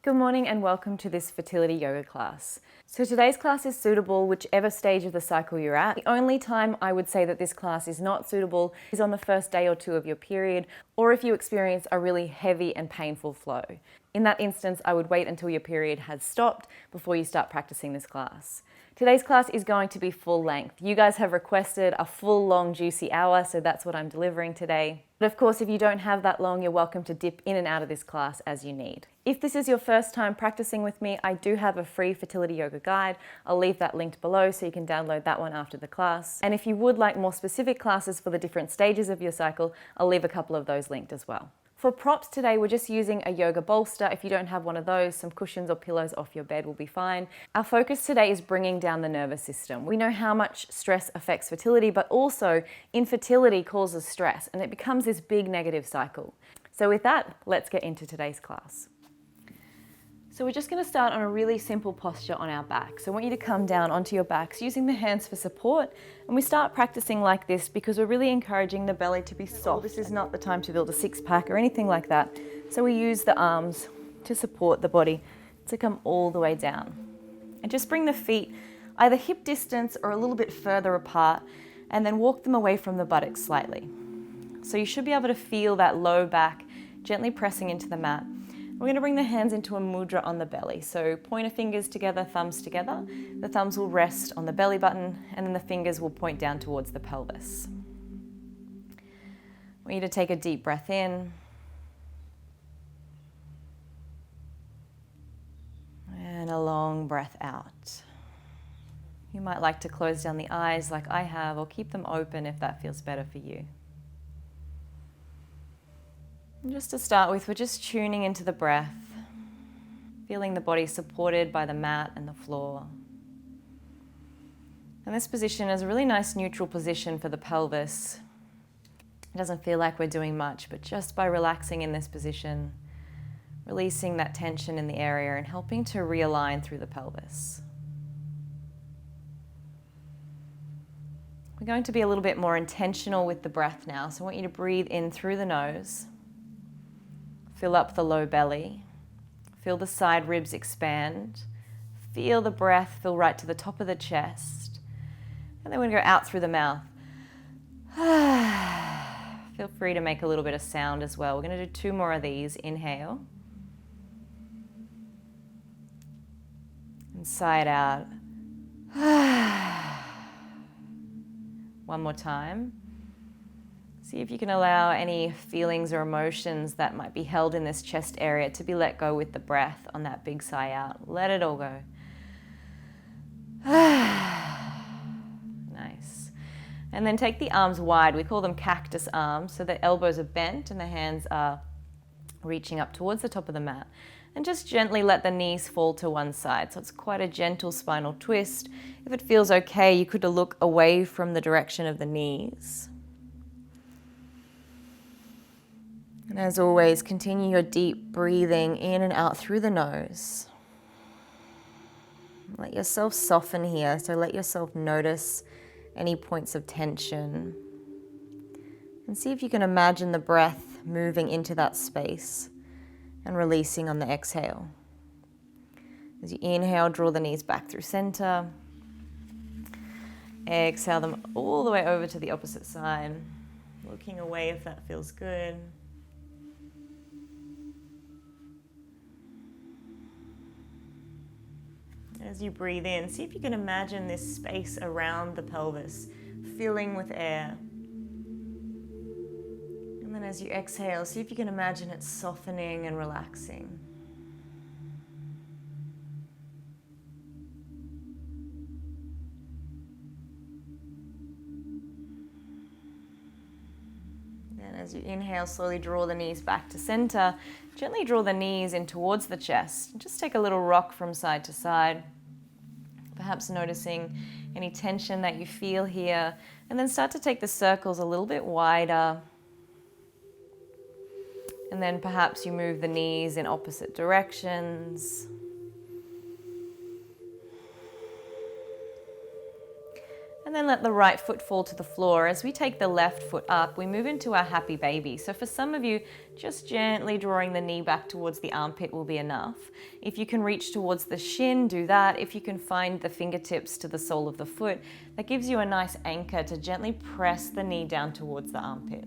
Good morning and welcome to this fertility yoga class. So today's class is suitable whichever stage of the cycle you're at. The only time I would say that this class is not suitable is on the first day or two of your period, or if you experience a really heavy and painful flow. In that instance, I would wait until your period has stopped before you start practicing this class. Today's class is going to be full length. You guys have requested a full, long, juicy hour, so that's what I'm delivering today. But of course, if you don't have that long, you're welcome to dip in and out of this class as you need. If this is your first time practicing with me, I do have a free fertility yoga guide. I'll leave that linked below so you can download that one after the class. And if you would like more specific classes for the different stages of your cycle, I'll leave a couple of those linked as well. For props today, we're just using a yoga bolster. If you don't have one of those, some cushions or pillows off your bed will be fine. Our focus today is bringing down the nervous system. We know how much stress affects fertility, but also infertility causes stress and it becomes this big negative cycle. So with that, let's get into today's class. So we're just going to start on a really simple posture on our back. So I want you to come down onto your backs using the hands for support. And we start practicing like this because we're really encouraging the belly to be soft. This is not the time to build a six-pack or anything like that. So we use the arms to support the body to come all the way down. And just bring the feet either hip distance or a little bit further apart and then walk them away from the buttocks slightly. So you should be able to feel that low back gently pressing into the mat. We're going to bring the hands into a mudra on the belly. So pointer fingers together, thumbs together. The thumbs will rest on the belly button and then the fingers will point down towards the pelvis. I want you to take a deep breath in. And a long breath out. You might like to close down the eyes like I have or keep them open if that feels better for you. And just to start with, we're just tuning into the breath, feeling the body supported by the mat and the floor. And this position is a really nice neutral position for the pelvis. It doesn't feel like we're doing much, but just by relaxing in this position, releasing that tension in the area and helping to realign through the pelvis. We're going to be a little bit more intentional with the breath now, so I want you to breathe in through the nose. Fill up the low belly. Feel the side ribs expand. Feel the breath fill right to the top of the chest. And then we're going to go out through the mouth. Feel free to make a little bit of sound as well. We're going to do 2 more of these. Inhale. And sigh it out. 1 more time. See if you can allow any feelings or emotions that might be held in this chest area to be let go with the breath on that big sigh out. Let it all go. Nice. And then take the arms wide. We call them cactus arms. So the elbows are bent and the hands are reaching up towards the top of the mat. And just gently let the knees fall to one side. So it's quite a gentle spinal twist. If it feels okay, you could look away from the direction of the knees. And as always, continue your deep breathing in and out through the nose. Let yourself soften here, so let yourself notice any points of tension. And see if you can imagine the breath moving into that space and releasing on the exhale. As you inhale, draw the knees back through center. Exhale them all the way over to the opposite side. Looking away if that feels good. As you breathe in, see if you can imagine this space around the pelvis, filling with air. And then as you exhale, see if you can imagine it softening and relaxing. Then as you inhale, slowly draw the knees back to center. Gently draw the knees in towards the chest. Just take a little rock from side to side. Perhaps noticing any tension that you feel here. And then start to take the circles a little bit wider. And then perhaps you move the knees in opposite directions. And And then let the right foot fall to the floor. As we take the left foot up, we move into our happy baby. So for some of you, just gently drawing the knee back towards the armpit will be enough. If you can reach towards the shin, do that. If you can find the fingertips to the sole of the foot, that gives you a nice anchor to gently press the knee down towards the armpit.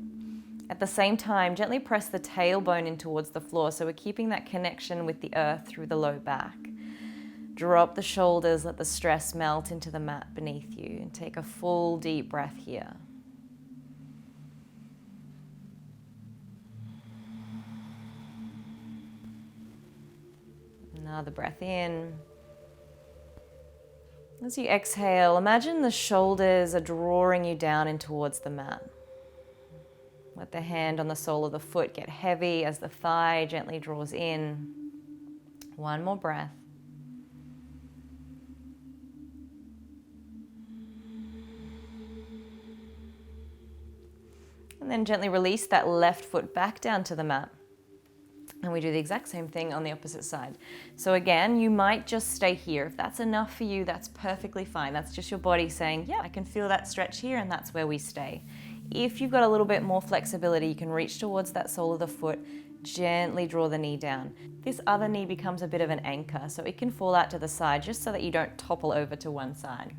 At the same time, gently press the tailbone in towards the floor, so we're keeping that connection with the earth through the low back. Drop the shoulders, let the stress melt into the mat beneath you, and take a full deep breath here. Another breath in. As you exhale, imagine the shoulders are drawing you down in towards the mat. Let the hand on the sole of the foot get heavy as the thigh gently draws in. One more breath. And then gently release that left foot back down to the mat. And we do the exact same thing on the opposite side. So again, you might just stay here. If that's enough for you, that's perfectly fine. That's just your body saying, yeah, I can feel that stretch here, and that's where we stay. If you've got a little bit more flexibility, you can reach towards that sole of the foot, gently draw the knee down. This other knee becomes a bit of an anchor, so it can fall out to the side just so that you don't topple over to one side.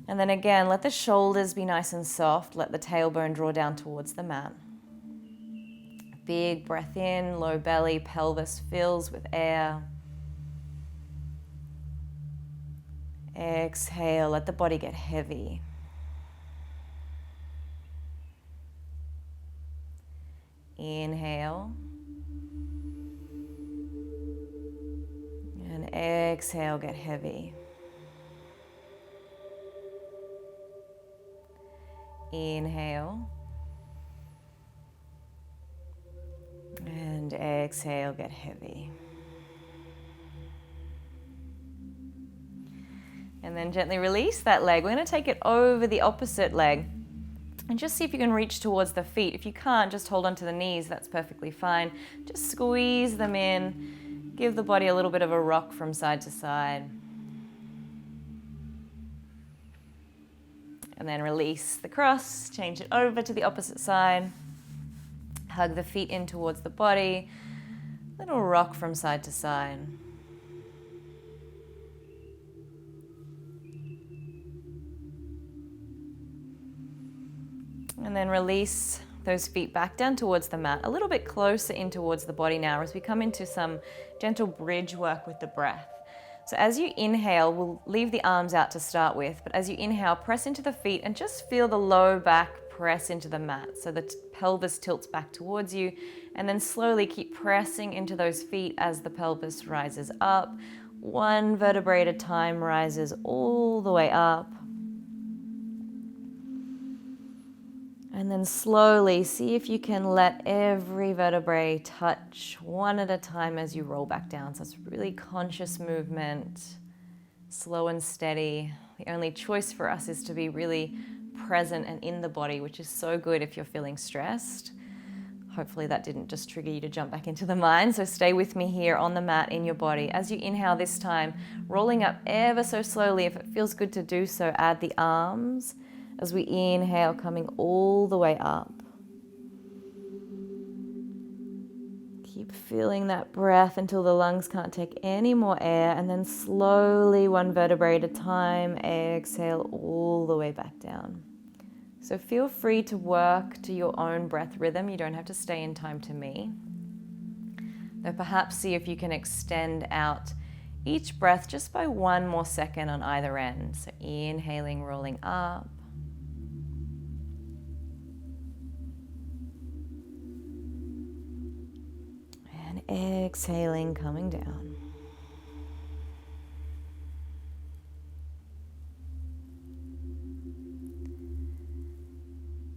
And then again, let the shoulders be nice and soft. Let the tailbone draw down towards the mat. Big breath in, low belly, pelvis fills with air. Exhale, let the body get heavy. Inhale. And exhale, get heavy. Inhale. And exhale, get heavy. And then gently release that leg. We're going to take it over the opposite leg. And just see if you can reach towards the feet. If you can't, just hold on to the knees. That's perfectly fine. Just squeeze them in. Give the body a little bit of a rock from side to side. And then release the cross, change it over to the opposite side. Hug the feet in towards the body. Little rock from side to side. And then release those feet back down towards the mat, a little bit closer in towards the body now as we come into some gentle bridge work with the breath. So as you inhale, we'll leave the arms out to start with, but as you inhale, press into the feet and just feel the low back press into the mat. So the pelvis tilts back towards you, and then slowly keep pressing into those feet as the pelvis rises up. One vertebrae at a time rises all the way up. And then slowly see if you can let every vertebrae touch one at a time as you roll back down. So it's really conscious movement, slow and steady. The only choice for us is to be really present and in the body, which is so good if you're feeling stressed. Hopefully that didn't just trigger you to jump back into the mind. So stay with me here on the mat in your body. As you inhale this time, rolling up ever so slowly. If it feels good to do so, add the arms. As we inhale, coming all the way up. Keep feeling that breath until the lungs can't take any more air, and then slowly, one vertebrae at a time, exhale all the way back down. So feel free to work to your own breath rhythm. You don't have to stay in time to me. Though perhaps see if you can extend out each breath just by one more second on either end. So inhaling, rolling up. Exhaling, coming down.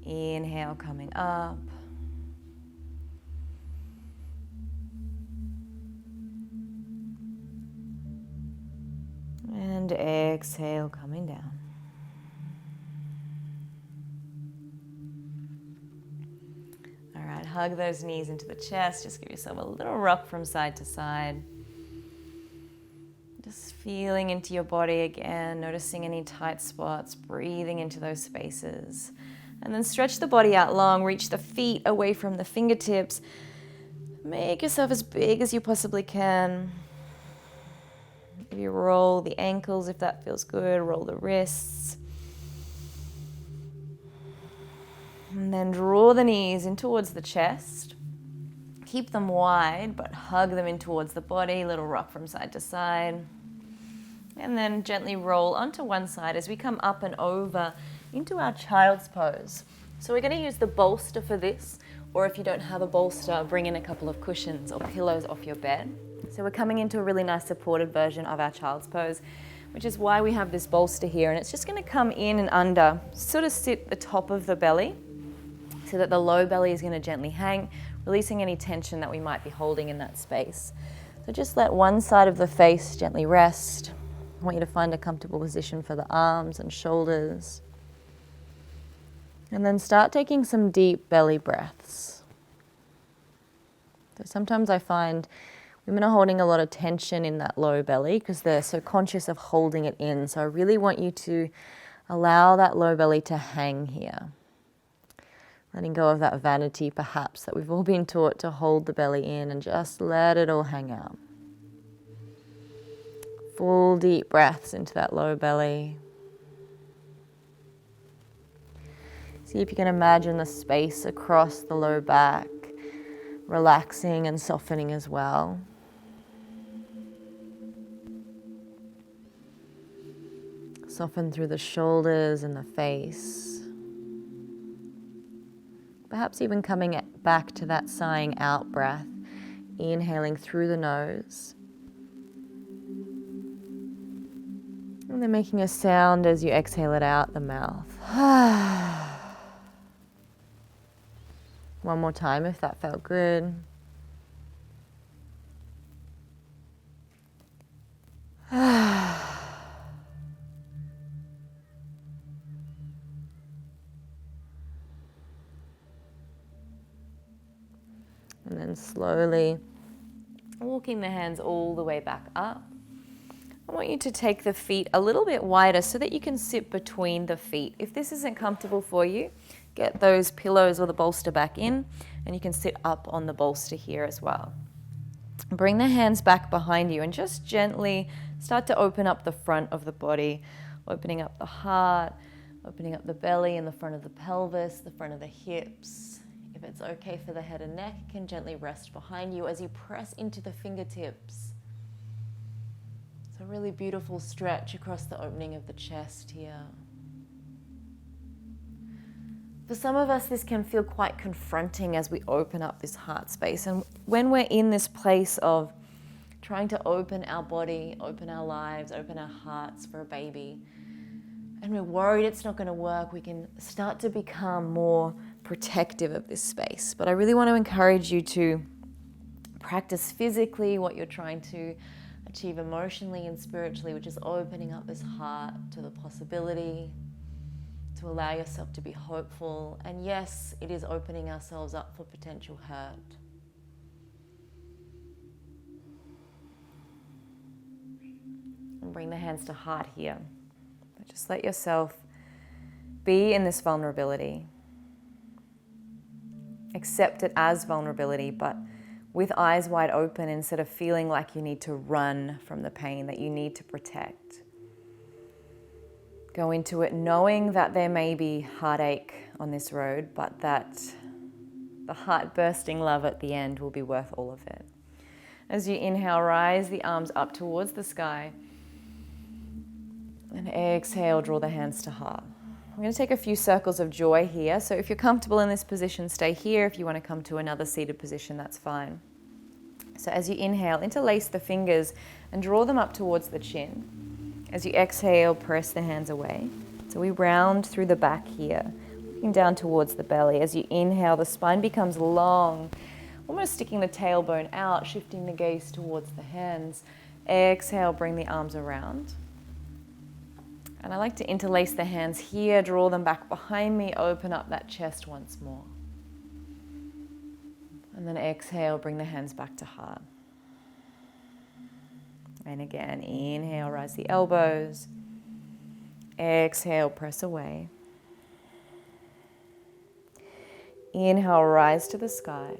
Inhale, coming up. And exhale, coming down. Hug those knees into the chest. Just give yourself a little rock from side to side. Just feeling into your body again, noticing any tight spots, breathing into those spaces. And then stretch the body out long, reach the feet away from the fingertips. Make yourself as big as you possibly can. Maybe you roll the ankles if that feels good, roll the wrists. And then draw the knees in towards the chest. Keep them wide, but hug them in towards the body, little rock from side to side. And then gently roll onto one side as we come up and over into our child's pose. So we're going to use the bolster for this, or if you don't have a bolster, bring in a couple of cushions or pillows off your bed. So we're coming into a really nice supported version of our child's pose, which is why we have this bolster here. And it's just going to come in and under, sort of sit at the top of the belly, so that the low belly is going to gently hang, releasing any tension that we might be holding in that space. So just let one side of the face gently rest. I want you to find a comfortable position for the arms and shoulders. And then start taking some deep belly breaths. So sometimes I find women are holding a lot of tension in that low belly because they're so conscious of holding it in. So I really want you to allow that low belly to hang here. Letting go of that vanity perhaps that we've all been taught to hold the belly in, and just let it all hang out. Full deep breaths into that low belly. See if you can imagine the space across the low back, relaxing and softening as well. Soften through the shoulders and the face. Perhaps even coming back to that sighing out breath, inhaling through the nose. And then making a sound as you exhale it out the mouth. One more time if that felt good. And then slowly walking the hands all the way back up. I want you to take the feet a little bit wider so that you can sit between the feet. If this isn't comfortable for you, get those pillows or the bolster back in, and you can sit up on the bolster here as well. Bring the hands back behind you and just gently start to open up the front of the body, opening up the heart, opening up the belly and the front of the pelvis, the front of the hips. If it's okay for the head and neck, you can gently rest behind you as you press into the fingertips. It's a really beautiful stretch across the opening of the chest here. For some of us, this can feel quite confronting as we open up this heart space. And when we're in this place of trying to open our body, open our lives, open our hearts for a baby, and we're worried it's not going to work, we can start to become more protective of this space. But I really want to encourage you to practice physically what you're trying to achieve emotionally and spiritually, which is opening up this heart to the possibility, to allow yourself to be hopeful. And yes, it is opening ourselves up for potential hurt. And bring the hands to heart here. But just let yourself be in this vulnerability. Accept it as vulnerability, but with eyes wide open instead of feeling like you need to run from the pain, that you need to protect. Go into it knowing that there may be heartache on this road, but that the heart-bursting love at the end will be worth all of it. As you inhale, rise the arms up towards the sky. And exhale, draw the hands to heart. I'm going to take a few circles of joy here. So if you're comfortable in this position, stay here. If you want to come to another seated position, that's fine. So as you inhale, interlace the fingers and draw them up towards the chin. As you exhale, press the hands away. So we round through the back here, looking down towards the belly. As you inhale, the spine becomes long, almost sticking the tailbone out, shifting the gaze towards the hands. Exhale, bring the arms around. And I like to interlace the hands here, draw them back behind me, open up that chest once more. And then exhale, bring the hands back to heart. And again, inhale, rise the elbows. Exhale, press away. Inhale, rise to the sky.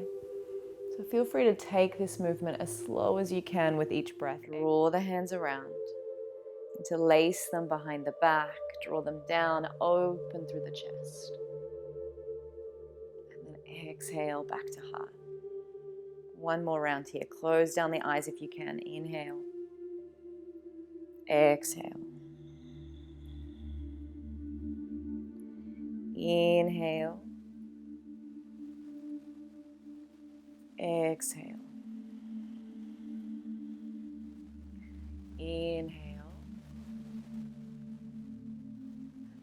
So feel free to take this movement as slow as you can with each breath. Draw the hands around. Interlace them behind the back. Draw them down, open through the chest. And then exhale, back to heart. One more round here. Close down the eyes if you can. Inhale. Exhale. Inhale. Exhale. Inhale.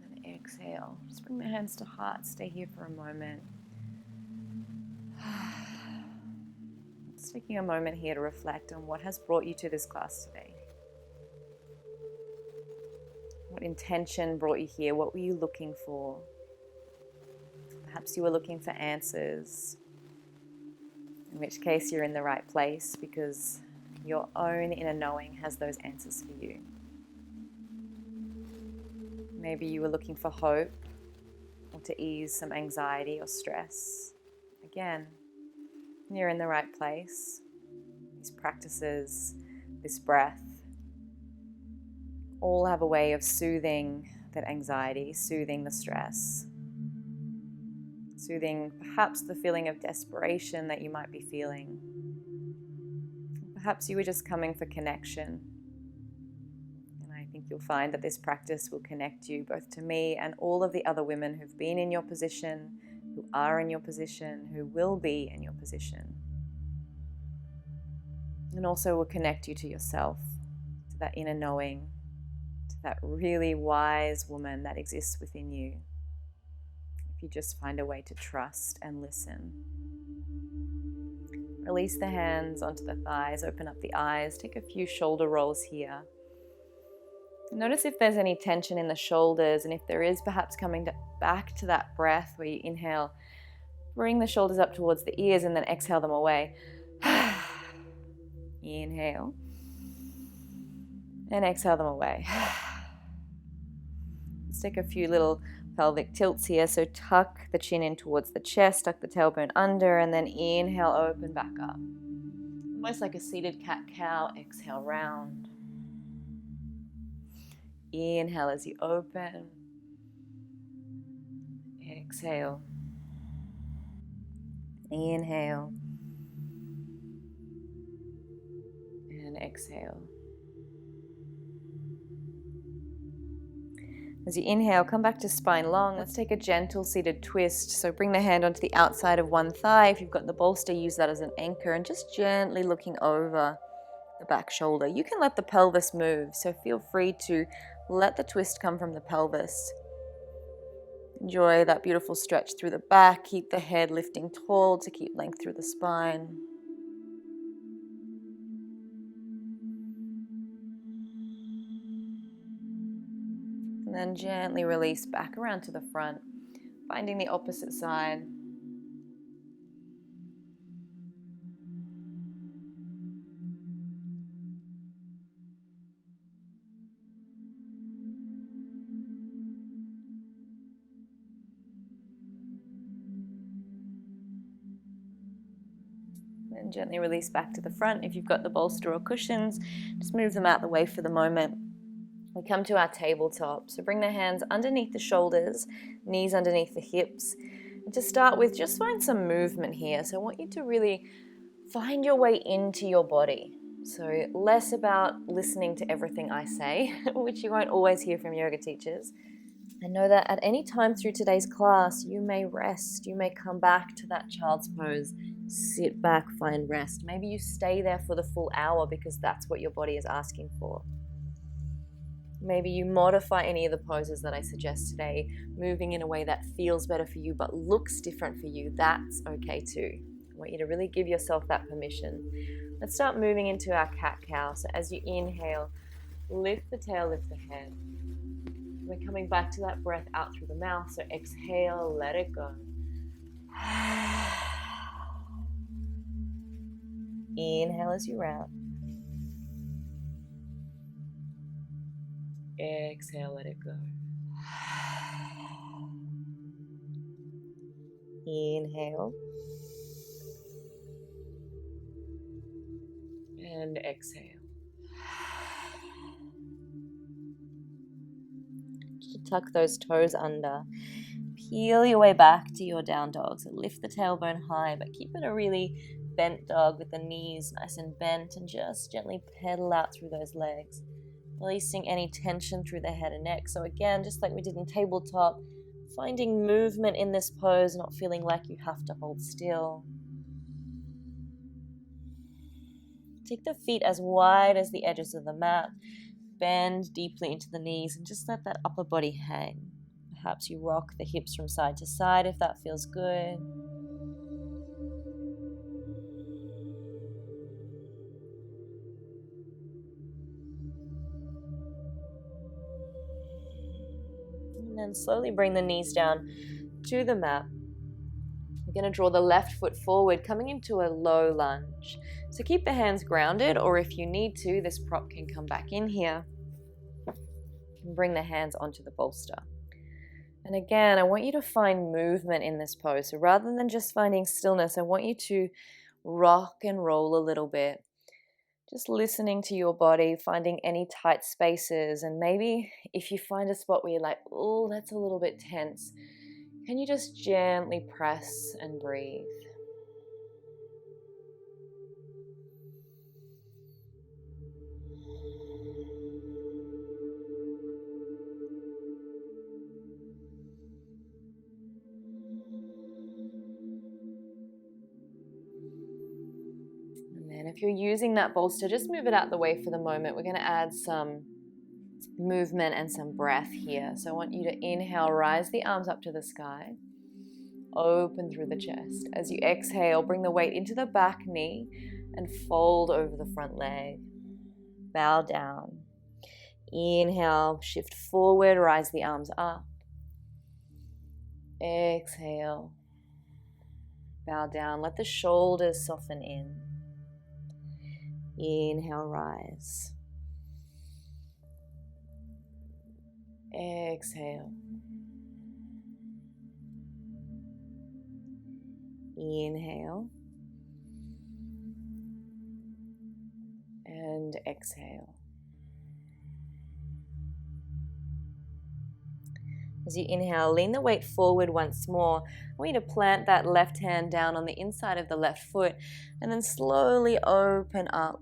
And then exhale. Just bring the hands to heart. Stay here for a moment. Just taking a moment here to reflect on what has brought you to this class today. What intention brought you here? What were you looking for? Perhaps you were looking for answers, in which case you're in the right place because your own inner knowing has those answers for you. Maybe you were looking for hope or to ease some anxiety or stress. Again, you're in the right place. These practices, this breath, all have a way of soothing that anxiety, soothing the stress, soothing perhaps the feeling of desperation that you might be feeling. Perhaps you were just coming for connection. And I think you'll find that this practice will connect you both to me and all of the other women who've been in your position, who are in your position, who will be in your position. And also will connect you to yourself, to that inner knowing, to that really wise woman that exists within you. If you just find a way to trust and listen. Release the hands onto the thighs, open up the eyes, take a few shoulder rolls here. Notice if there's any tension in the shoulders, and if there is, perhaps coming back to that breath where you inhale, bring the shoulders up towards the ears and then exhale them away. Inhale and exhale them away. Let's take a few little pelvic tilts here. So tuck the chin in towards the chest, tuck the tailbone under, and then inhale, open back up. Almost like a seated cat-cow. Exhale, round. Inhale as you open. Exhale. Inhale. And exhale. As you inhale, come back to spine long. Let's take a gentle seated twist. So bring the hand onto the outside of one thigh. If you've got the bolster, use that as an anchor and just gently looking over the back shoulder. You can let the pelvis move, so feel free to let the twist come from the pelvis. Enjoy that beautiful stretch through the back. Keep the head lifting tall to keep length through the spine. And then gently release back around to the front, finding the opposite side. Then gently release back to the front. If you've got the bolster or cushions, just move them out the way for the moment. We come to our tabletop, so bring the hands underneath the shoulders, knees underneath the hips. And to start with, just find some movement here. So I want you to really find your way into your body. So less about listening to everything I say, which you won't always hear from yoga teachers. And know that at any time through today's class, you may rest. You may come back to that child's pose, sit back, find rest. Maybe you stay there for the full hour because that's what your body is asking for. Maybe you modify any of the poses that I suggest today, moving in a way that feels better for you but looks different for you. That's okay too. I want you to really give yourself that permission. Let's start moving into our cat-cow. So as you inhale, lift the tail, lift the head. We're coming back to that breath out through the mouth. So exhale, let it go. Inhale as you round. Exhale, let it go. Inhale. And exhale. Just tuck those toes under. Peel your way back to your down dog. So lift the tailbone high, but keep it a really bent dog with the knees nice and bent, and just gently pedal out through those legs, releasing any tension through the head and neck. So again, just like we did in tabletop, finding movement in this pose, not feeling like you have to hold still. Take the feet as wide as the edges of the mat. Bend deeply into the knees and just let that upper body hang. Perhaps you rock the hips from side to side if that feels good. And then slowly bring the knees down to the mat. We're going to draw the left foot forward, coming into a low lunge. So keep the hands grounded, or if you need to, this prop can come back in here. And bring the hands onto the bolster. And again, I want you to find movement in this pose. So rather than just finding stillness, I want you to rock and roll a little bit. Just listening to your body, finding any tight spaces, and maybe if you find a spot where you're like, oh, that's a little bit tense, can you just gently press and breathe? And then if you're using that bolster, just move it out the way for the moment. We're going to add some movement and some breath here. So I want you to inhale, rise the arms up to the sky. Open through the chest. As you exhale, bring the weight into the back knee and fold over the front leg. Bow down. Inhale, shift forward, rise the arms up. Exhale. Bow down, let the shoulders soften in. Inhale, rise. Exhale. Inhale. And exhale. As you inhale, lean the weight forward once more. I want you to plant that left hand down on the inside of the left foot and then slowly open up.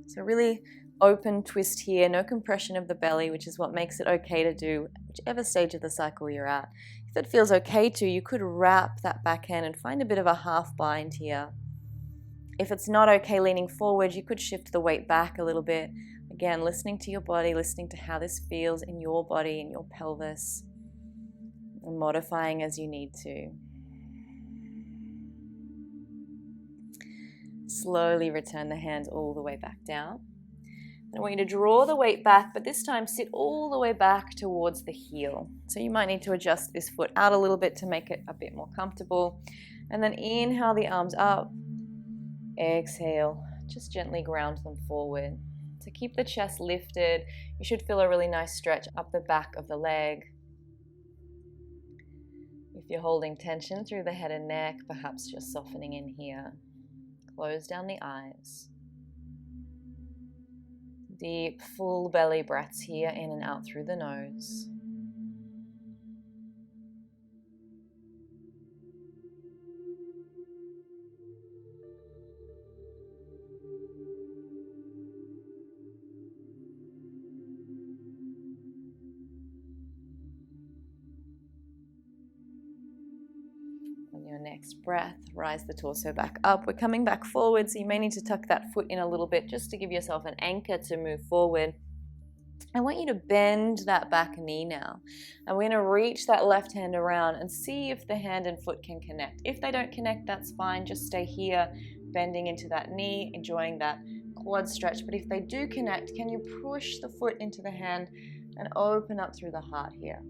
So really open twist here, no compression of the belly, which is what makes it okay to do whichever stage of the cycle you're at. If it feels okay to, you could wrap that back hand and find a bit of a half bind here. If it's not okay leaning forward, you could shift the weight back a little bit. Again, listening to your body, listening to how this feels in your body, in your pelvis, and modifying as you need to. Slowly return the hands all the way back down. I want you to draw the weight back, but this time sit all the way back towards the heel. So you might need to adjust this foot out a little bit to make it a bit more comfortable. And then inhale the arms up. Exhale, just gently ground them forward. So keep the chest lifted. You should feel a really nice stretch up the back of the leg. If you're holding tension through the head and neck, perhaps just softening in here. Close down the eyes. Deep, full belly breaths here, in and out through the nose. On your next breath, rise the torso back up. We're coming back forward, so you may need to tuck that foot in a little bit just to give yourself an anchor to move forward. I want you to bend that back knee now. And we're going to reach that left hand around and see if the hand and foot can connect. If they don't connect, that's fine. Just stay here, bending into that knee, enjoying that quad stretch. But if they do connect, can you push the foot into the hand and open up through the heart here?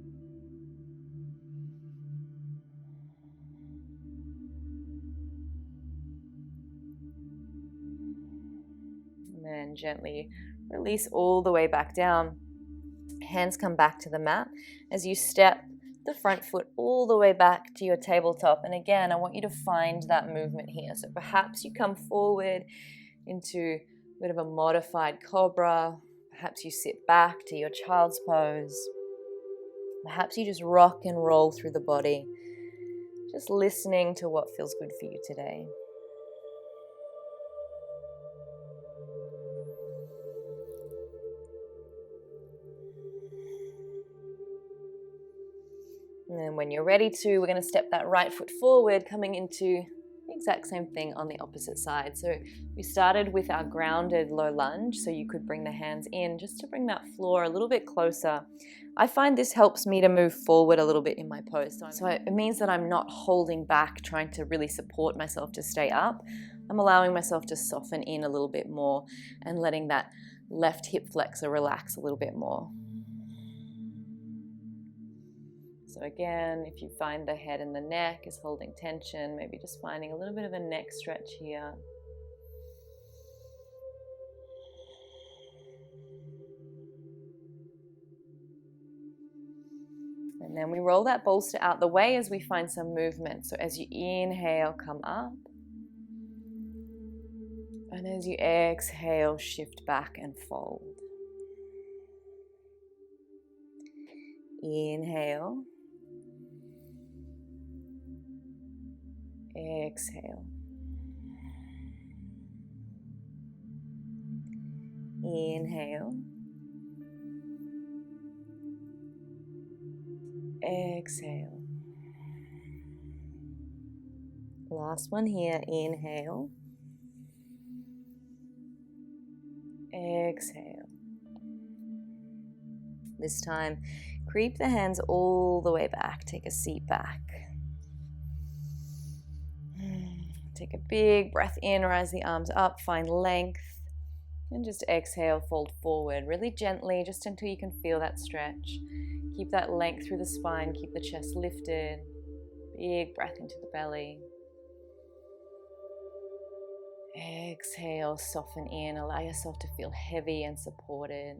And then gently release all the way back down. Hands come back to the mat as you step the front foot all the way back to your tabletop. And again, I want you to find that movement here. So perhaps you come forward into a bit of a modified cobra. Perhaps you sit back to your child's pose. Perhaps you just rock and roll through the body, just listening to what feels good for you today. And then when you're ready to, we're going to step that right foot forward, coming into the exact same thing on the opposite side. So we started with our grounded low lunge, so you could bring the hands in just to bring that floor a little bit closer. I find this helps me to move forward a little bit in my pose. So it means that I'm not holding back, trying to really support myself to stay up. I'm allowing myself to soften in a little bit more and letting that left hip flexor relax a little bit more. So again, if you find the head and the neck is holding tension, maybe just finding a little bit of a neck stretch here. And then we roll that bolster out the way as we find some movement. So as you inhale, come up. And as you exhale, shift back and fold. Inhale. Exhale. Inhale. Exhale. Last one here. Inhale. Exhale. This time, creep the hands all the way back. Take a seat back. Take a big breath in, rise the arms up, find length, and just exhale, fold forward really gently, just until you can feel that stretch. Keep that length through the spine, keep the chest lifted, big breath into the belly. Exhale, soften in, allow yourself to feel heavy and supported.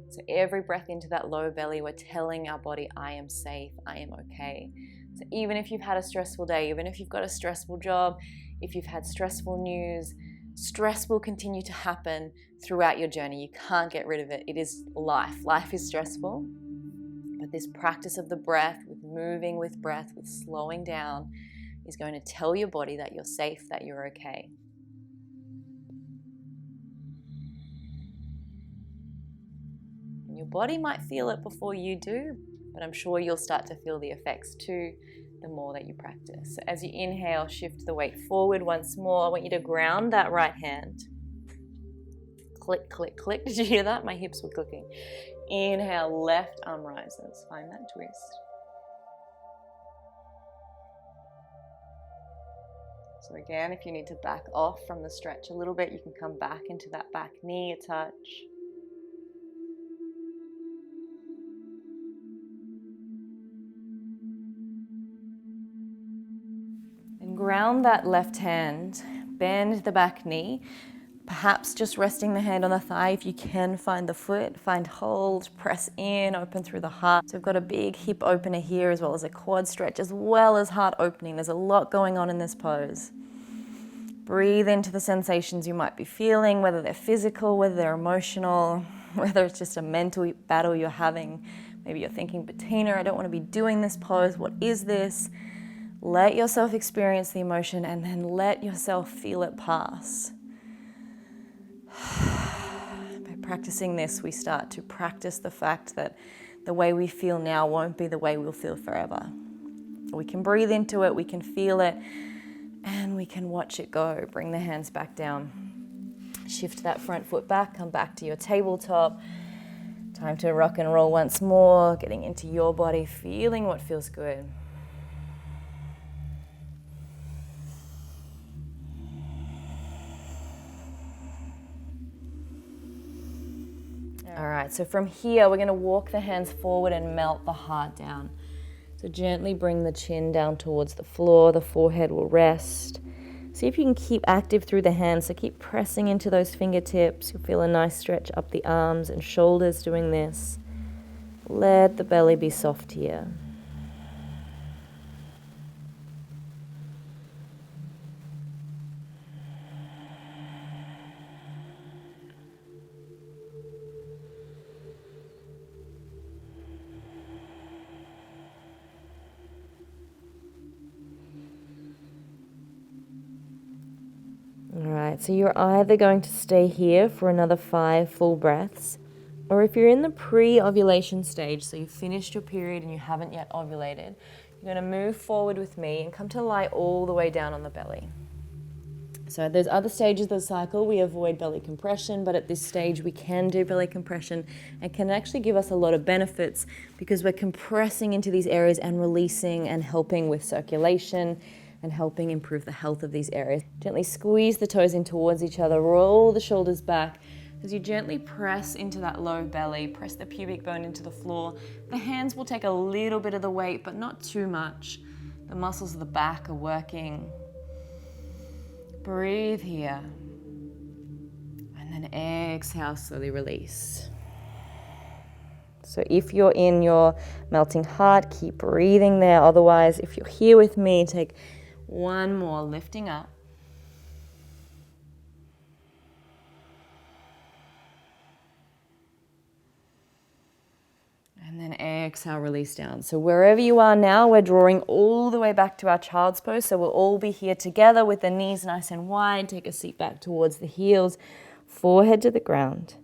So every breath into that low belly, we're telling our body, I am safe, I am okay. So even if you've had a stressful day, even if you've got a stressful job, if you've had stressful news, stress will continue to happen throughout your journey. You can't get rid of it. It is life. Life is stressful. But this practice of the breath, with moving with breath, with slowing down, is going to tell your body that you're safe, that you're okay. And your body might feel it before you do, but I'm sure you'll start to feel the effects too the more that you practice. So as you inhale, shift the weight forward once more. I want you to ground that right hand. Click, click, click. Did you hear that? My hips were clicking. Inhale, left arm rises. Find that twist. So again, if you need to back off from the stretch a little bit, you can come back into that back knee a touch. And ground that left hand, bend the back knee, perhaps just resting the hand on the thigh if you can find the foot, find hold, press in, open through the heart. So we've got a big hip opener here as well as a quad stretch as well as heart opening. There's a lot going on in this pose. Breathe into the sensations you might be feeling, whether they're physical, whether they're emotional, whether it's just a mental battle you're having. Maybe you're thinking, Bettina, I don't want to be doing this pose. What is this? Let yourself experience the emotion and then let yourself feel it pass. By practicing this, we start to practice the fact that the way we feel now won't be the way we'll feel forever. We can breathe into it, we can feel it, and we can watch it go. Bring the hands back down. Shift that front foot back, come back to your tabletop. Time to rock and roll once more, getting into your body, feeling what feels good. All right, so from here, we're gonna walk the hands forward and melt the heart down. So gently bring the chin down towards the floor, the forehead will rest. See if you can keep active through the hands. So keep pressing into those fingertips. You'll feel a nice stretch up the arms and shoulders doing this. Let the belly be soft here. Alright, so you're either going to stay here for another 5 full breaths, or if you're in the pre-ovulation stage, so you've finished your period and you haven't yet ovulated, you're going to move forward with me and come to lie all the way down on the belly. So there's other stages of the cycle we avoid belly compression, but at this stage we can do belly compression and can actually give us a lot of benefits because we're compressing into these areas and releasing and helping with circulation and helping improve the health of these areas. Gently squeeze the toes in towards each other, roll the shoulders back. As you gently press into that low belly, press the pubic bone into the floor. The hands will take a little bit of the weight, but not too much. The muscles of the back are working. Breathe here. And then exhale, slowly release. So if you're in your melting heart, keep breathing there. Otherwise, if you're here with me, take one more, lifting up. And then exhale, release down. So wherever you are now, we're drawing all the way back to our child's pose. So we'll all be here together with the knees nice and wide. Take a seat back towards the heels, forehead to the ground.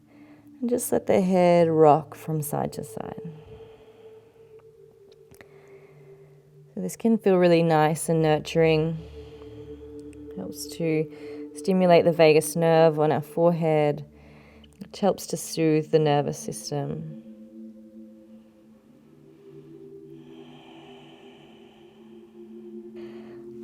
And just let the head rock from side to side. So this can feel really nice and nurturing. Helps to stimulate the vagus nerve on our forehead, which helps to soothe the nervous system.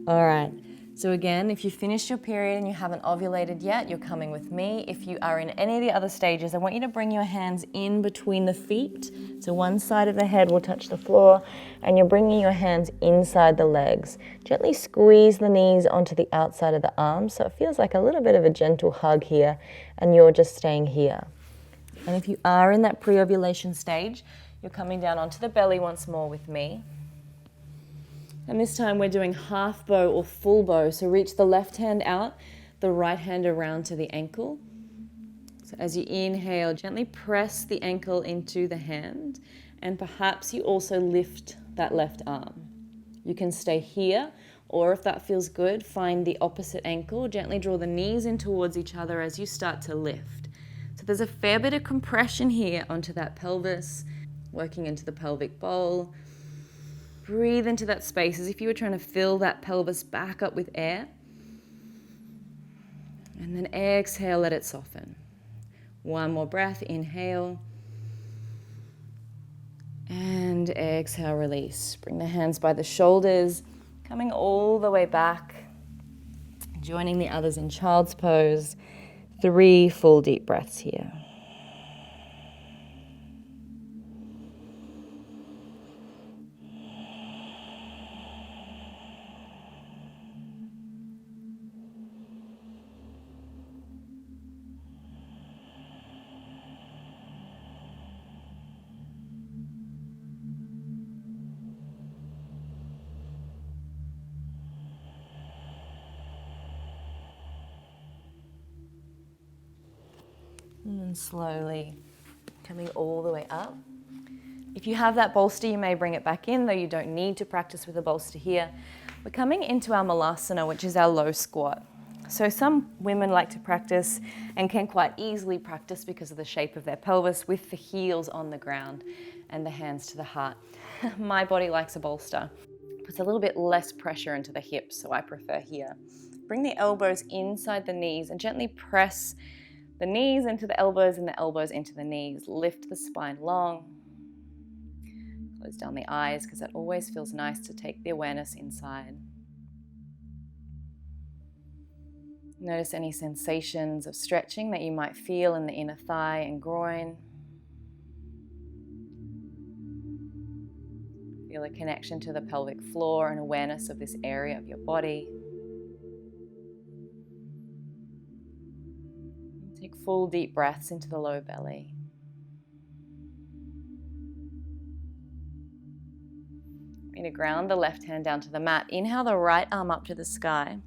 All right, so again, if you finished your period and you haven't ovulated yet, you're coming with me. If you are in any of the other stages, I want you to bring your hands in between the feet. So one side of the head will touch the floor, and you're bringing your hands inside the legs. Gently squeeze the knees onto the outside of the arms, so it feels like a little bit of a gentle hug here, and you're just staying here. And if you are in that pre-ovulation stage, you're coming down onto the belly once more with me. And this time we're doing half bow or full bow. So reach the left hand out, the right hand around to the ankle. So as you inhale, gently press the ankle into the hand, and perhaps you also lift that left arm. You can stay here, or if that feels good, find the opposite ankle. Gently draw the knees in towards each other as you start to lift. So there's a fair bit of compression here onto that pelvis, working into the pelvic bowl. Breathe into that space as if you were trying to fill that pelvis back up with air. And then exhale, let it soften. One more breath, inhale. And exhale, release. Bring the hands by the shoulders, coming all the way back. Joining the others in child's pose. 3 full deep breaths here. And then slowly coming all the way up. If you have that bolster, you may bring it back in, though you don't need to practice with a bolster here. We're coming into our malasana, which is our low squat. So some women like to practice and can quite easily practice because of the shape of their pelvis with the heels on the ground and the hands to the heart. My body likes a bolster. Puts a little bit less pressure into the hips, so I prefer here. Bring the elbows inside the knees and gently press the knees into the elbows and the elbows into the knees. Lift the spine long. Close down the eyes because it always feels nice to take the awareness inside. Notice any sensations of stretching that you might feel in the inner thigh and groin. Feel a connection to the pelvic floor and awareness of this area of your body. full deep breaths into the low belly. You're going to ground the left hand down to the mat. Inhale the right arm up to the sky.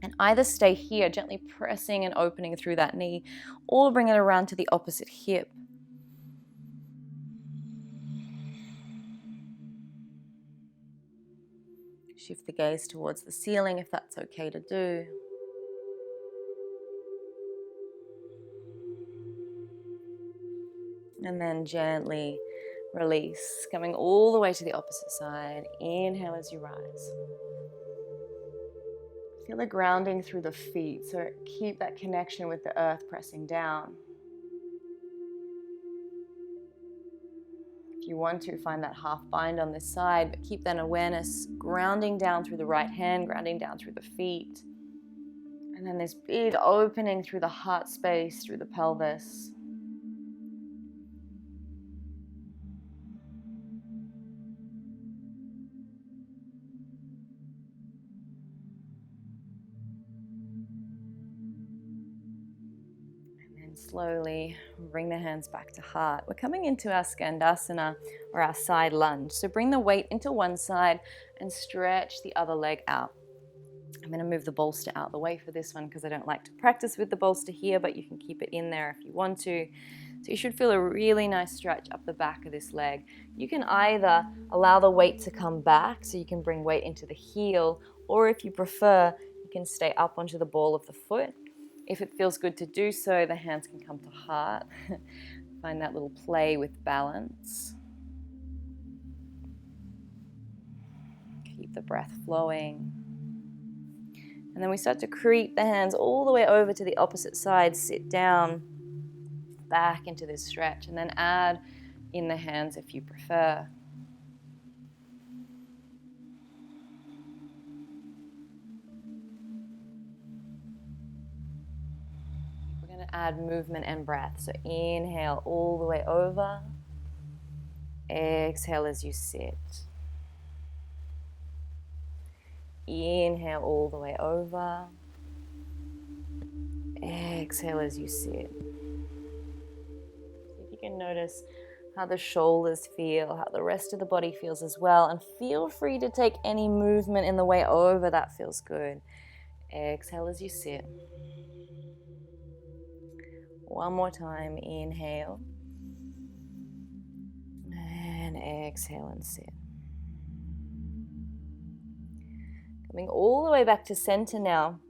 And either stay here, gently pressing and opening through that knee, or bring it around to the opposite hip. Shift the gaze towards the ceiling if that's okay to do. And then gently release, coming all the way to the opposite side. Inhale as you rise. Feel the grounding through the feet, so keep that connection with the earth pressing down. If you want to, find that half bind on this side, but keep that awareness grounding down through the right hand, grounding down through the feet. And then this big opening through the heart space, through the pelvis. Slowly bring the hands back to heart. We're coming into our Skandasana, or our side lunge. So bring the weight into one side and stretch the other leg out. I'm going to move the bolster out of the way for this one because I don't like to practice with the bolster here, but you can keep it in there if you want to. So you should feel a really nice stretch up the back of this leg. You can either allow the weight to come back, so you can bring weight into the heel, or if you prefer, you can stay up onto the ball of the foot. If it feels good to do so, the hands can come to heart. Find that little play with balance. Keep the breath flowing. And then we start to creep the hands all the way over to the opposite side, sit down, back into this stretch, and then add in the hands if you prefer. Add movement and breath. So inhale all the way over. Exhale as you sit. Inhale all the way over. Exhale as you sit. See if you can notice how the shoulders feel, how the rest of the body feels as well. And feel free to take any movement in the way over that feels good. Exhale as you sit. One more time, inhale, and exhale and sit. Coming all the way back to center now.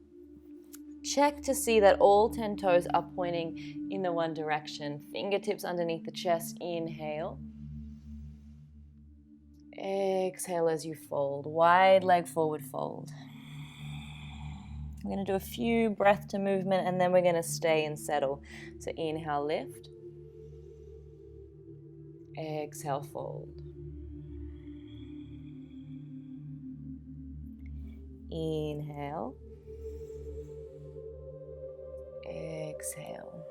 Check to see that all 10 toes are pointing in the one direction. Fingertips underneath the chest, inhale. Exhale as you fold, wide leg forward fold. We're going to do a few breath to movement and then we're going to stay and settle. So inhale, lift. Exhale, fold. Inhale. Exhale.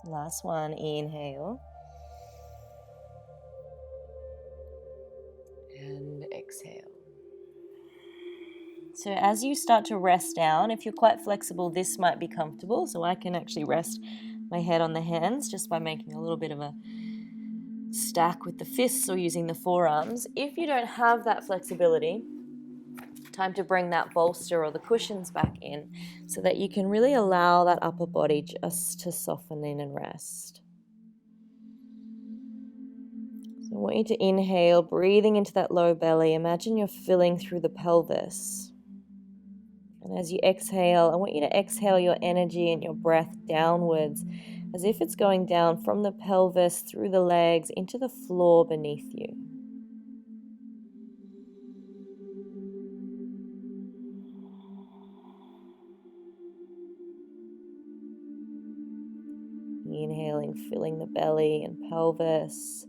Last one, inhale. And exhale. So as you start to rest down, if you're quite flexible, this might be comfortable. So I can actually rest my head on the hands just by making a little bit of a stack with the fists or using the forearms. If you don't have that flexibility, time to bring that bolster or the cushions back in so that you can really allow that upper body just to soften in and rest. So I want you to inhale, breathing into that low belly. Imagine you're filling through the pelvis. And as you exhale, I want you to exhale your energy and your breath downwards as if it's going down from the pelvis through the legs into the floor beneath you. Inhaling, filling the belly and pelvis.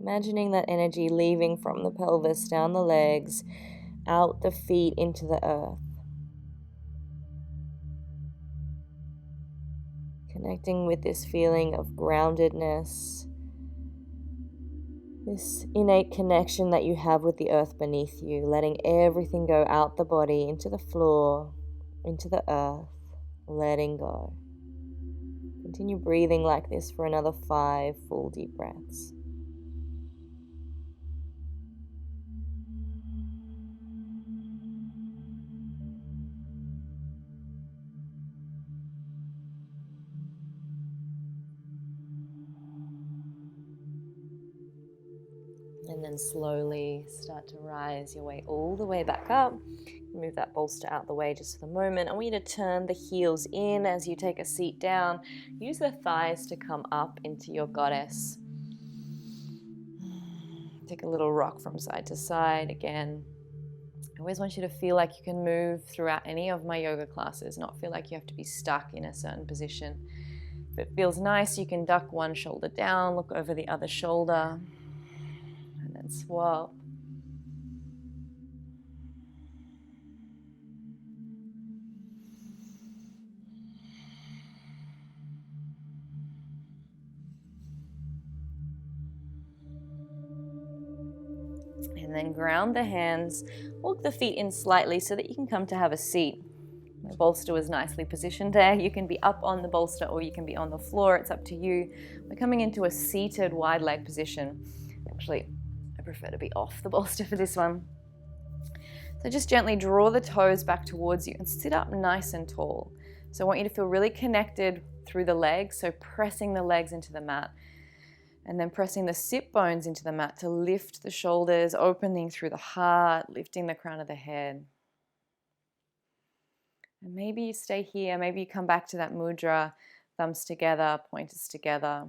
Imagining that energy leaving from the pelvis down the legs, out the feet into the earth. Connecting with this feeling of groundedness, This innate connection that you have with the earth beneath you, letting everything go out the body, into the floor, into the earth, letting go. Continue breathing like this for another 5 full deep breaths. And then slowly start to rise your way all the way back up. Move that bolster out the way just for the moment. I want you to turn the heels in as you take a seat down. Use the thighs to come up into your goddess. Take a little rock from side to side again. I always want you to feel like you can move throughout any of my yoga classes, not feel like you have to be stuck in a certain position. If it feels nice, you can duck one shoulder down, look over the other shoulder, and then swap. And then ground the hands, walk the feet in slightly so that you can come to have a seat. The bolster was nicely positioned there. You can be up on the bolster or you can be on the floor. It's up to you. We're coming into a seated wide leg position. Actually, I prefer to be off the bolster for this one. So just gently draw the toes back towards you and sit up nice and tall. So I want you to feel really connected through the legs, so pressing the legs into the mat. And then pressing the sit bones into the mat to lift the shoulders, opening through the heart, lifting the crown of the head. And maybe you stay here, maybe you come back to that mudra, thumbs together, pointers together,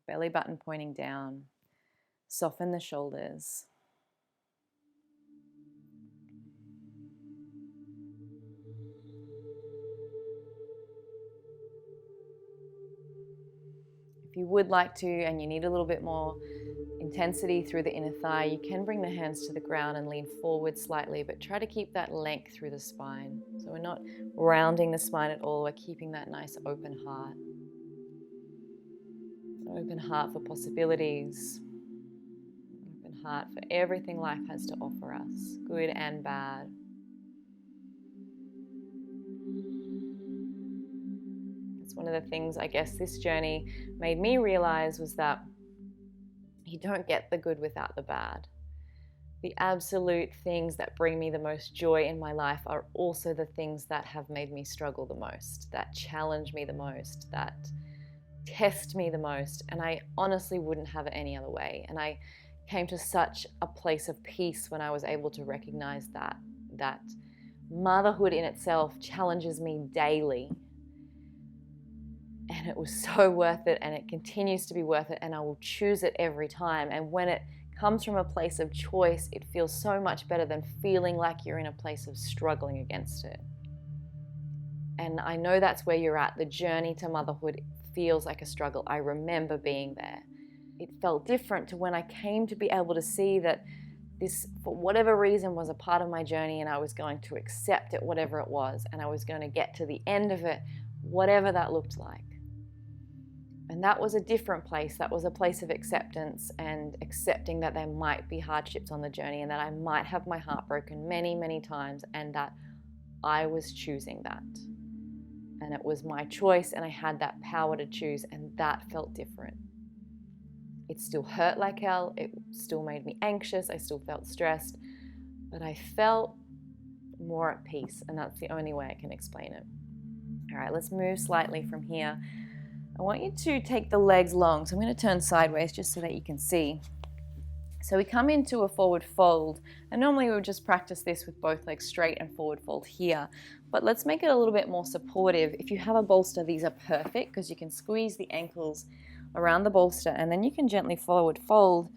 belly button pointing down. Soften the shoulders. If you would like to and you need a little bit more intensity through the inner thigh, you can bring the hands to the ground and lean forward slightly, but try to keep that length through the spine. So we're not rounding the spine at all, we're keeping that nice open heart. Open heart for possibilities. Open heart for everything life has to offer us, good and bad. One of the things I guess this journey made me realize was that you don't get the good without the bad. The absolute things that bring me the most joy in my life are also the things that have made me struggle the most, that challenge me the most, that test me the most, and I honestly wouldn't have it any other way. And I came to such a place of peace when I was able to recognize that motherhood in itself challenges me daily. And it was so worth it, and it continues to be worth it, and I will choose it every time. And when it comes from a place of choice, it feels so much better than feeling like you're in a place of struggling against it. And I know that's where you're at. The journey to motherhood feels like a struggle. I remember being there. It felt different to when I came to be able to see that this, for whatever reason, was a part of my journey, and I was going to accept it, whatever it was, and I was going to get to the end of it, whatever that looked like. And that was a different place. That was a place of acceptance and accepting that there might be hardships on the journey and that I might have my heart broken many, many times, and that I was choosing that. And it was my choice, and I had that power to choose, and that felt different. It still hurt like hell. It still made me anxious. I still felt stressed, but I felt more at peace, and that's the only way I can explain it. All right, let's move slightly from here. I want you to take the legs long. So I'm going to turn sideways just so that you can see. So we come into a forward fold, and normally we would just practice this with both legs straight and forward fold here. But let's make it a little bit more supportive. If you have a bolster, these are perfect because you can squeeze the ankles around the bolster, and then you can gently forward fold,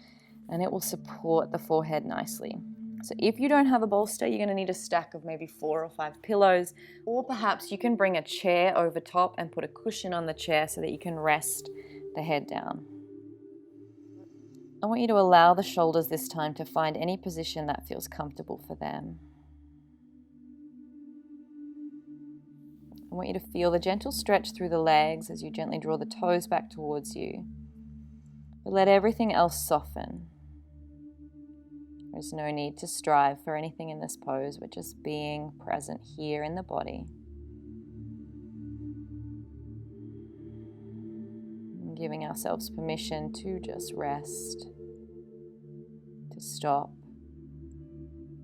and it will support the forehead nicely. So if you don't have a bolster, you're going to need a stack of maybe 4 or 5 pillows, or perhaps you can bring a chair over top and put a cushion on the chair so that you can rest the head down. I want you to allow the shoulders this time to find any position that feels comfortable for them. I want you to feel the gentle stretch through the legs as you gently draw the toes back towards you. But let everything else soften. There's no need to strive for anything in this pose. We're just being present here in the body. And giving ourselves permission to just rest, to stop,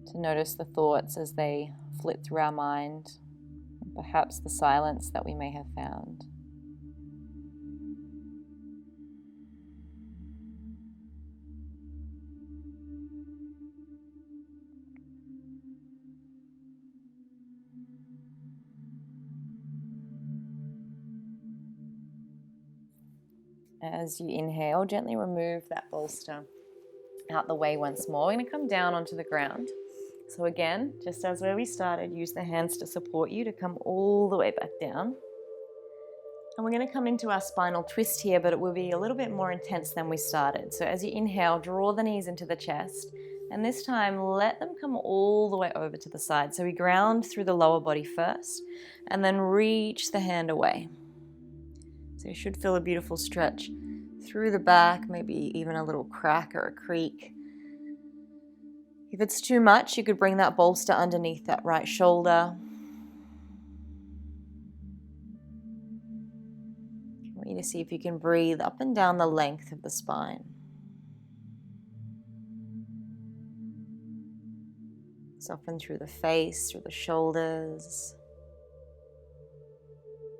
to notice the thoughts as they flit through our mind, perhaps the silence that we may have found. As you inhale, gently remove that bolster out the way once more. We're going to come down onto the ground. So again, just as where we started, use the hands to support you to come all the way back down. And we're going to come into our spinal twist here, but it will be a little bit more intense than we started. So as you inhale, draw the knees into the chest. And this time, let them come all the way over to the side. So we ground through the lower body first, and then reach the hand away. So you should feel a beautiful stretch through the back, maybe even a little crack or a creak. If it's too much, you could bring that bolster underneath that right shoulder. I want you to see if you can breathe up and down the length of the spine. Soften through the face, through the shoulders.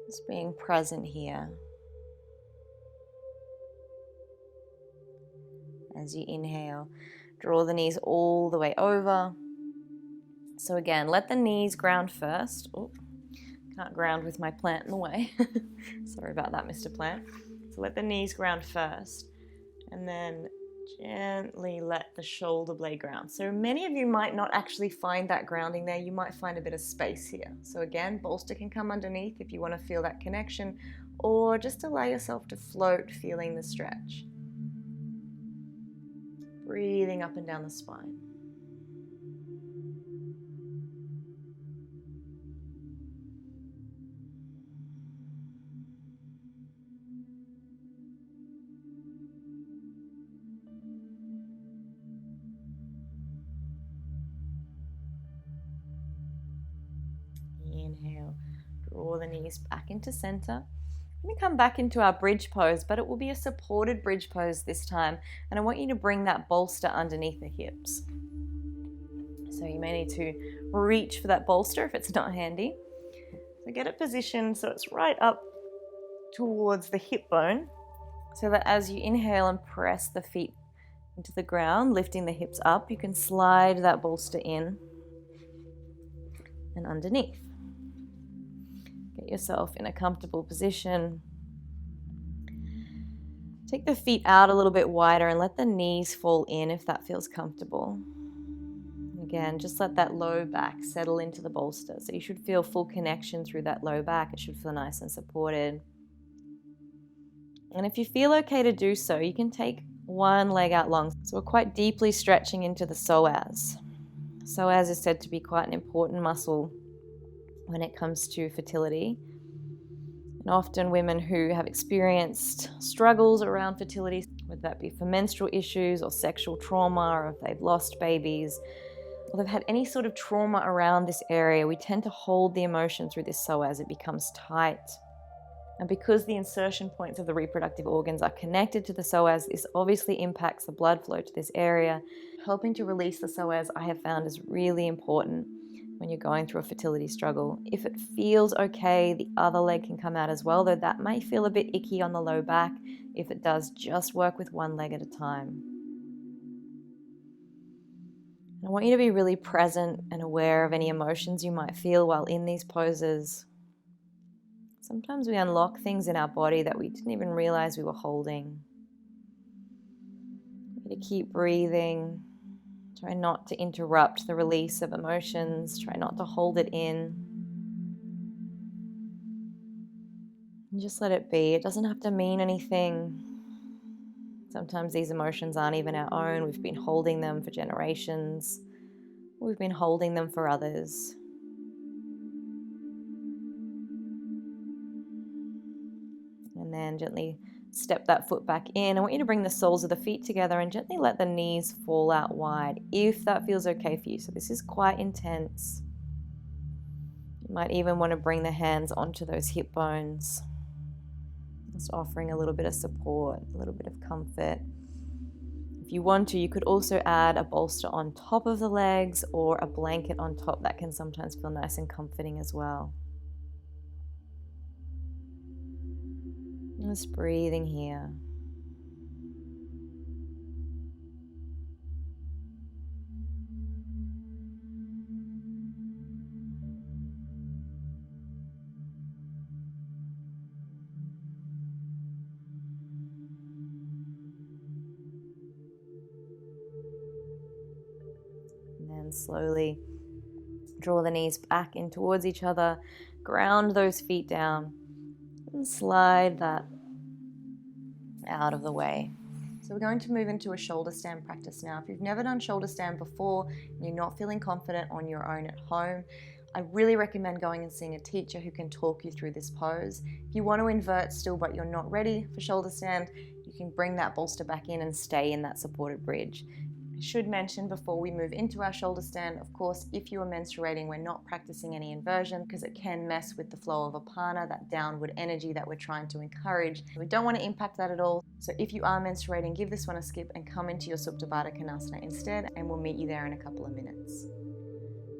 Just being present here. As you inhale, draw the knees all the way over. So again, let the knees ground first. Oh, can't ground with my plant in the way. Sorry about that, Mr. Plant. So let the knees ground first, and then gently let the shoulder blade ground. So many of you might not actually find that grounding there. You might find a bit of space here. So again, bolster can come underneath if you want to feel that connection, or just allow yourself to float, feeling the stretch. Breathing up and down the spine. Inhale, draw the knees back into center. We're going to come back into our bridge pose, but it will be a supported bridge pose this time. And I want you to bring that bolster underneath the hips. So you may need to reach for that bolster if it's not handy. So get it positioned so it's right up towards the hip bone, so that as you inhale and press the feet into the ground, lifting the hips up, you can slide that bolster in and underneath. Get yourself in a comfortable position. Take the feet out a little bit wider and let the knees fall in if that feels comfortable. Again, just let that low back settle into the bolster. So you should feel full connection through that low back. It should feel nice and supported. And if you feel okay to do so, you can take one leg out long. So we're quite deeply stretching into the psoas. Psoas is said to be quite an important muscle when it comes to fertility. And often women who have experienced struggles around fertility, whether that be for menstrual issues or sexual trauma, or if they've lost babies, or they've had any sort of trauma around this area, we tend to hold the emotion through this psoas. It becomes tight. And because the insertion points of the reproductive organs are connected to the psoas, this obviously impacts the blood flow to this area. Helping to release the psoas, I have found, is really important when you're going through a fertility struggle. If it feels okay, the other leg can come out as well, though that may feel a bit icky on the low back. If it does, just work with one leg at a time. I want you to be really present and aware of any emotions you might feel while in these poses. Sometimes we unlock things in our body that we didn't even realize we were holding. You need to keep breathing. Try not to interrupt the release of emotions. Try not to hold it in. And just let it be. It doesn't have to mean anything. Sometimes these emotions aren't even our own. We've been holding them for generations. We've been holding them for others. And then gently Step that foot back in. I want you to bring the soles of the feet together and gently let the knees fall out wide if that feels okay for you. So this is quite intense. You might even want to bring the hands onto those hip bones, just offering a little bit of support, a little bit of comfort. If you want to, you could also add a bolster on top of the legs or a blanket on top. That can sometimes feel nice and comforting as well. Just breathing here. And then slowly draw the knees back in towards each other, ground those feet down, and slide that out of the way. So we're going to move into a shoulder stand practice now. If you've never done shoulder stand before and you're not feeling confident on your own at home, I really recommend going and seeing a teacher who can talk you through this pose. If you want to invert still but you're not ready for shoulder stand, you can bring that bolster back in and stay in that supported bridge. I should mention before we move into our shoulder stand, of course, if you are menstruating, we're not practicing any inversion because it can mess with the flow of apana, that downward energy that we're trying to encourage. We don't want to impact that at all. So if you are menstruating, give this one a skip and come into your Supta Baddha Konasana instead, and we'll meet you there in a couple of minutes.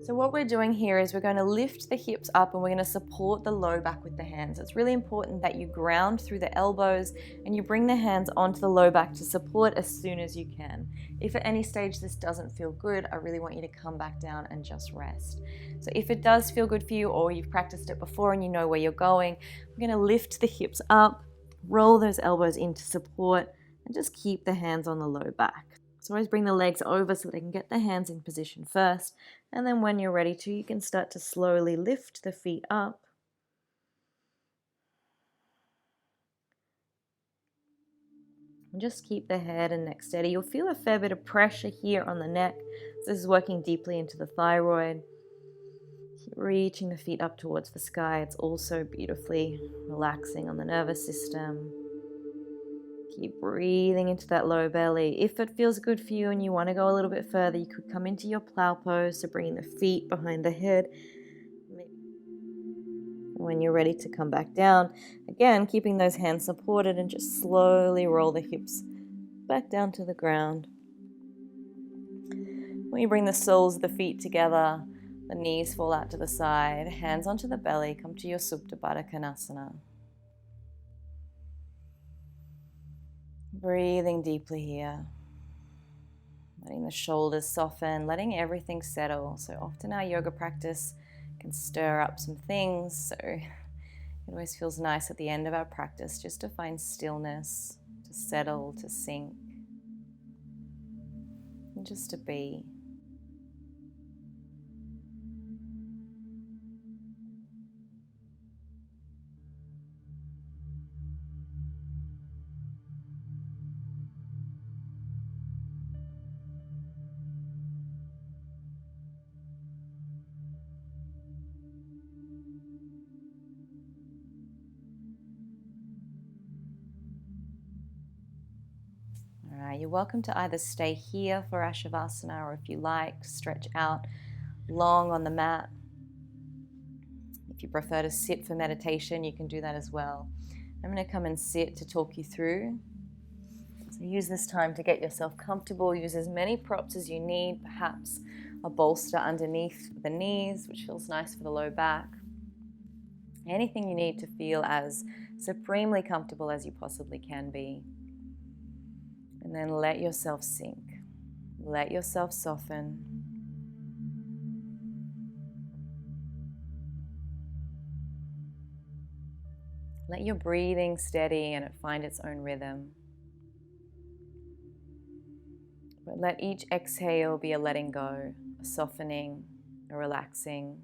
So what we're doing here is we're going to lift the hips up and we're going to support the low back with the hands. It's really important that you ground through the elbows and you bring the hands onto the low back to support as soon as you can. If at any stage this doesn't feel good, I really want you to come back down and just rest. So if it does feel good for you or you've practiced it before and you know where you're going, we're going to lift the hips up, roll those elbows into support, and just keep the hands on the low back. So always bring the legs over so they can get the hands in position first. And then when you're ready to, you can start to slowly lift the feet up. And just keep the head and neck steady. You'll feel a fair bit of pressure here on the neck. So this is working deeply into the thyroid. Keep reaching the feet up towards the sky. It's also beautifully relaxing on the nervous system. Keep breathing into that low belly. If it feels good for you and you want to go a little bit further, you could come into your plow pose, so bringing the feet behind the head. When you're ready to come back down, again, keeping those hands supported and just slowly roll the hips back down to the ground. When you bring the soles of the feet together, the knees fall out to the side, hands onto the belly, come to your Supta Baddha Konasana. Breathing deeply here, letting the shoulders soften, letting everything settle. So often our yoga practice can stir up some things, so it always feels nice at the end of our practice just to find stillness, to settle, to sink, and just to be. Alright, you're welcome to either stay here for our Savasana or if you like, stretch out long on the mat. If you prefer to sit for meditation, you can do that as well. I'm going to come and sit to talk you through. So use this time to get yourself comfortable. Use as many props as you need, perhaps a bolster underneath the knees, which feels nice for the low back. Anything you need to feel as supremely comfortable as you possibly can be. And then let yourself sink. Let yourself soften. Let your breathing steady and it find its own rhythm. But let each exhale be a letting go, a softening, a relaxing.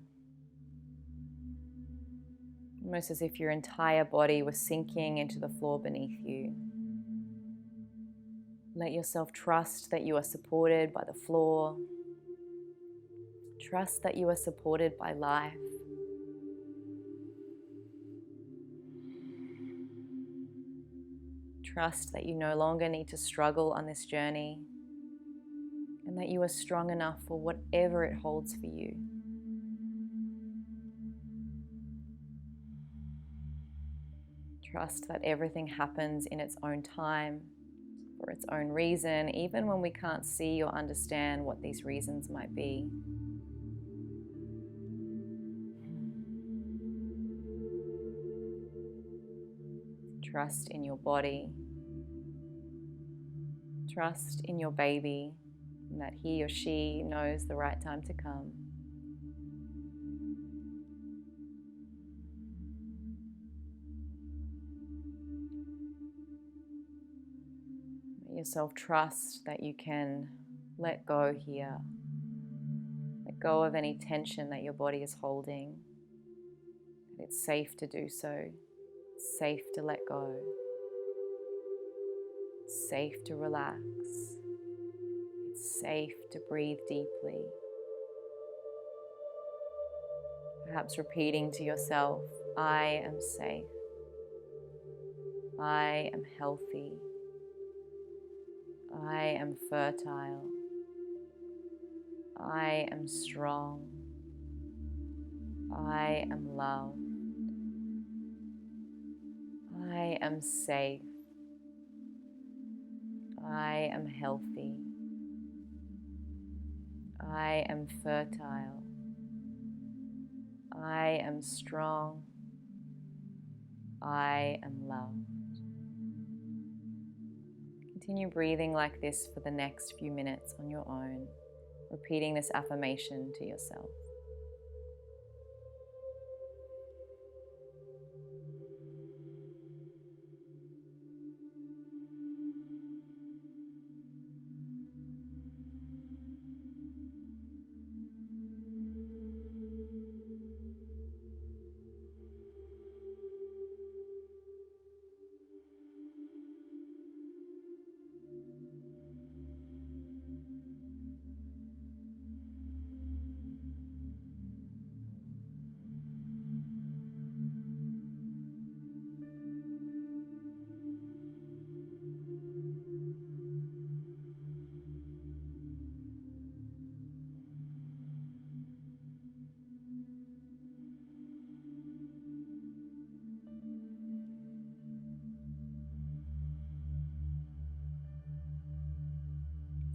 Almost as if your entire body was sinking into the floor beneath you. Let yourself trust that you are supported by the floor. Trust that you are supported by life. Trust that you no longer need to struggle on this journey and that you are strong enough for whatever it holds for you. Trust that everything happens in its own time, for its own reason, even when we can't see or understand what these reasons might be. Trust in your body. Trust in your baby, and that he or she knows the right time to come. Let yourself trust that you can let go here. Let go of any tension that your body is holding. That it's safe to do so. It's safe to let go. It's safe to relax. It's safe to breathe deeply. Perhaps repeating to yourself, I am safe. I am healthy. I am fertile. I am strong. I am loved. I am safe. I am healthy. I am fertile. I am strong. I am loved. Continue breathing like this for the next few minutes on your own, repeating this affirmation to yourself.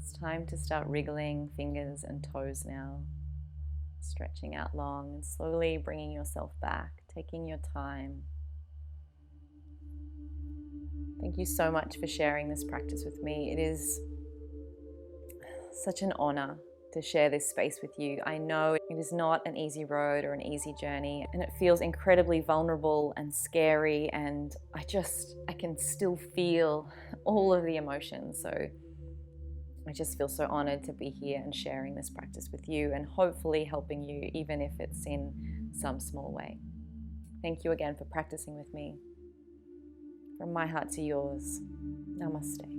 It's time to start wriggling fingers and toes now, stretching out long and slowly bringing yourself back, taking your time. Thank you so much for sharing this practice with me. It is such an honor to share this space with you. I know it is not an easy road or an easy journey, and it feels incredibly vulnerable and scary, and I can still feel all of the emotions. So I just feel so honored to be here and sharing this practice with you and hopefully helping you, even if it's in some small way. Thank you again for practicing with me. From my heart to yours, namaste.